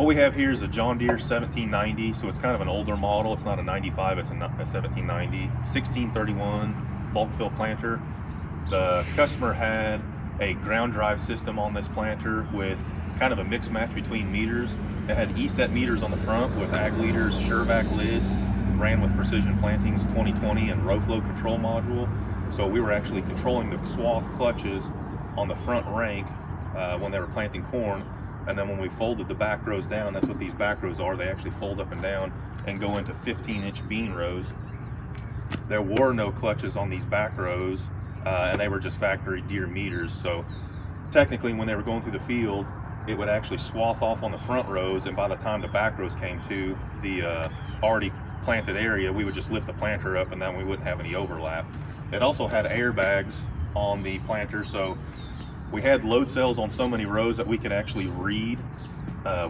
What we have here is a John Deere 1790, so it's kind of an older model. It's not a 95, it's a 1790, 1631 bulk fill planter. The customer had a ground drive system on this planter with kind of a mix match between meters. It had VSet meters on the front with AgriVision SureVac lids, ran with Precision Plantings 2020 and row flow control module. So we were actually controlling the swath clutches on the front rank when they were planting corn. And then when we folded the back rows down, that's what these back rows are. They actually fold up and down and go into 15-inch bean rows. There were no clutches on these back rows, and they were just factory Deere meters. So technically, when they were going through the field, it would actually swath off on the front rows, and by the time the back rows came to the already planted area, we would just lift the planter up, and then we wouldn't have any overlap. It also had airbags on the planter, so we had load cells on so many rows that we could actually read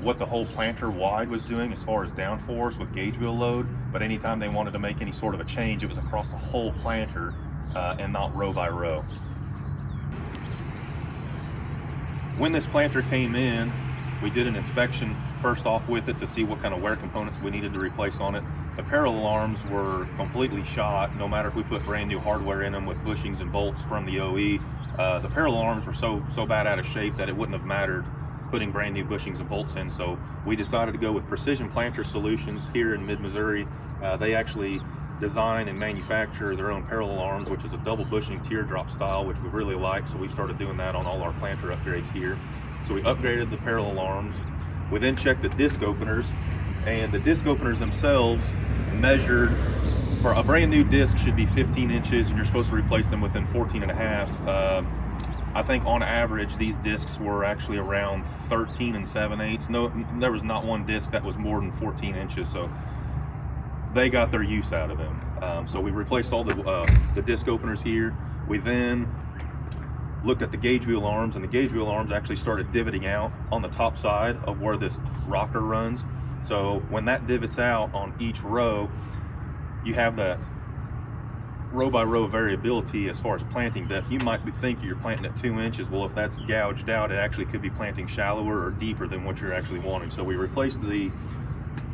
what the whole planter wide was doing as far as downforce with gauge wheel load, but anytime they wanted to make any sort of a change, it was across the whole planter and not row by row. When this planter came in, we did an inspection first off with it to see what kind of wear components we needed to replace on it. The parallel arms were completely shot, no matter if we put brand new hardware in them with bushings and bolts from the OE. The parallel arms were so bad out of shape that it wouldn't have mattered putting brand new bushings and bolts in. So we decided to go with Precision Planter Solutions here in mid-Missouri. They actually design and manufacture their own parallel arms, which is a double bushing teardrop style, which we really like. So we started doing that on all our planter upgrades here. So we upgraded the parallel arms. We then checked the disc openers, and the disc openers themselves measured, for a brand new disc should be 15 inches, and you're supposed to replace them within 14 and a half. I think on average these discs were actually around 13 and 7/8. No, there was not one disc that was more than 14 inches, so they got their use out of them. So we replaced all the disc openers here. We then looked at the gauge wheel arms, and the gauge wheel arms actually started divoting out on the top side of where this rocker runs. So when that divots out on each row, you have the row by row variability as far as planting depth. You might be thinking you're planting at 2 inches. Well, if that's gouged out, it actually could be planting shallower or deeper than what you're actually wanting. So we replaced the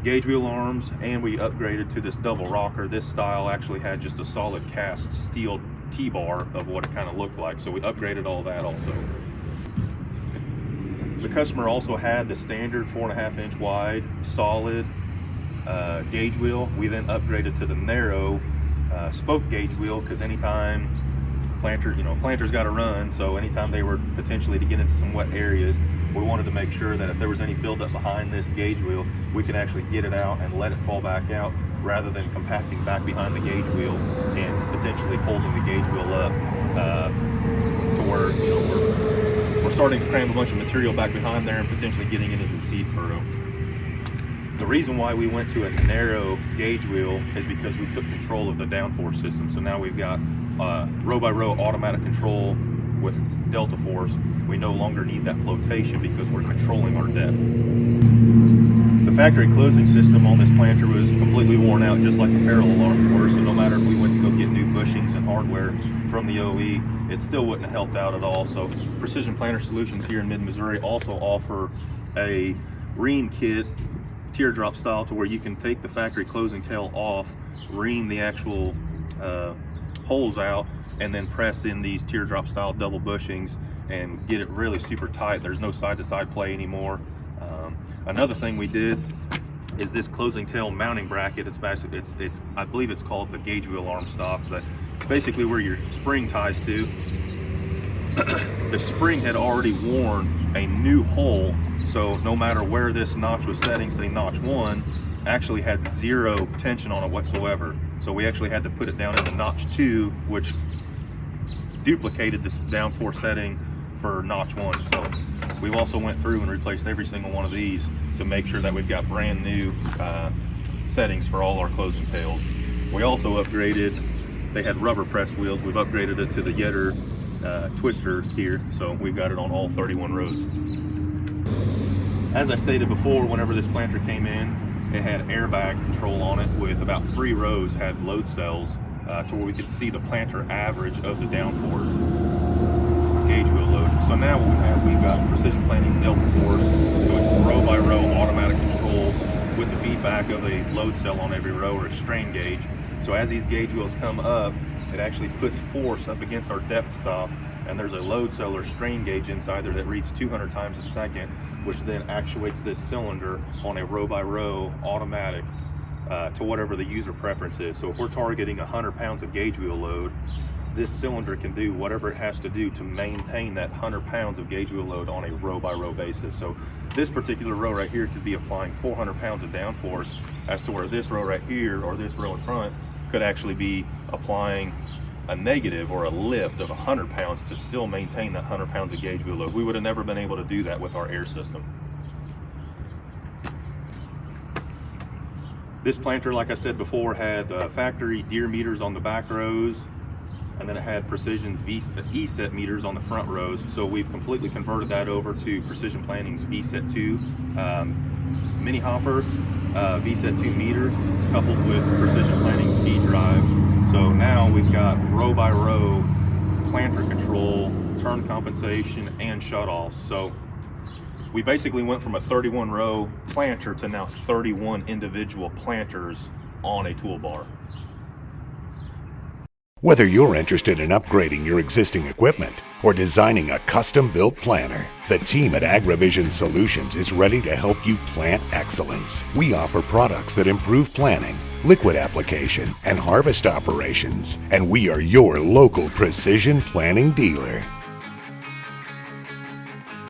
gauge wheel arms and we upgraded to this double rocker. This style actually had just a solid cast steel T-bar of what it kind of looked like. So we upgraded all that also. The customer also had the standard 4.5 inch wide solid gauge wheel. We then upgraded to the narrow spoke gauge wheel, because anytime planters got to run, so anytime they were potentially to get into some wet areas, we wanted to make sure that if there was any buildup behind this gauge wheel, we could actually get it out and let it fall back out, rather than compacting back behind the gauge wheel and potentially holding the gauge wheel up to where we're starting to cram a bunch of material back behind there and potentially getting into the seed furrow. The reason why we went to a narrow gauge wheel is because we took control of the downforce system. So now we've got row by row automatic control with DeltaForce. We no longer need that flotation because we're controlling our depth. The factory closing system on this planter was completely worn out, just like the parallel arms were. So no matter if we went to go get new bushings and hardware from the OE, it still wouldn't have helped out at all. So Precision Planter Solutions here in mid-Missouri also offer a ream kit, teardrop style, to where you can take the factory closing tail off, ream the actual holes out, and then press in these teardrop style double bushings and get it really super tight. There's no side to side play anymore. Another thing we did is this closing tail mounting bracket. It's basically, I believe it's called the gauge wheel arm stop, but it's basically where your spring ties to. The spring had already worn a new hole, so no matter where this notch was setting, say notch 1, actually had 0 tension on it whatsoever. So we actually had to put it down into notch 2, which duplicated this downforce setting for notch 1. So we've also went through and replaced every single one of these to make sure that we've got brand new settings for all our closing tails. We also upgraded, they had rubber press wheels. We've upgraded it to the Yetter twister here, so we've got it on all 31 rows. As I stated before, whenever this planter came in, it had airbag control on it, with about 3 rows had load cells to where we could see the planter average of the downforce. gauge wheel load. So now what we have, we've got Precision Planning's DeltaForce, so it's row by row automatic control with the feedback of a load cell on every row or a strain gauge. So as these gauge wheels come up, it actually puts force up against our depth stop, and there's a load cell or strain gauge inside there that reads 200 times a second, which then actuates this cylinder on a row by row automatic to whatever the user preference is. So if we're targeting 100 pounds of gauge wheel load, this cylinder can do whatever it has to do to maintain that 100 pounds of gauge wheel load on a row by row basis. So this particular row right here could be applying 400 pounds of downforce, as to where this row right here or this row in front could actually be applying a negative or a lift of 100 pounds to still maintain that 100 pounds of gauge wheel load. We would have never been able to do that with our air system. This planter, like I said before, had factory Deere meters on the back rows, and then it had Precision's VSet meters on the front rows. So we've completely converted that over to Precision Planning's VSet 2 mini hopper, VSet 2 meter, coupled with Precision Planning's VDrive. So now we've got row by row planter control, turn compensation, and shutoffs. So we basically went from a 31 row planter to now 31 individual planters on a toolbar. Whether you're interested in upgrading your existing equipment or designing a custom-built planter, the team at AgriVision Solutions is ready to help you plant excellence. We offer products that improve planning, liquid application, and harvest operations, and we are your local precision planning dealer.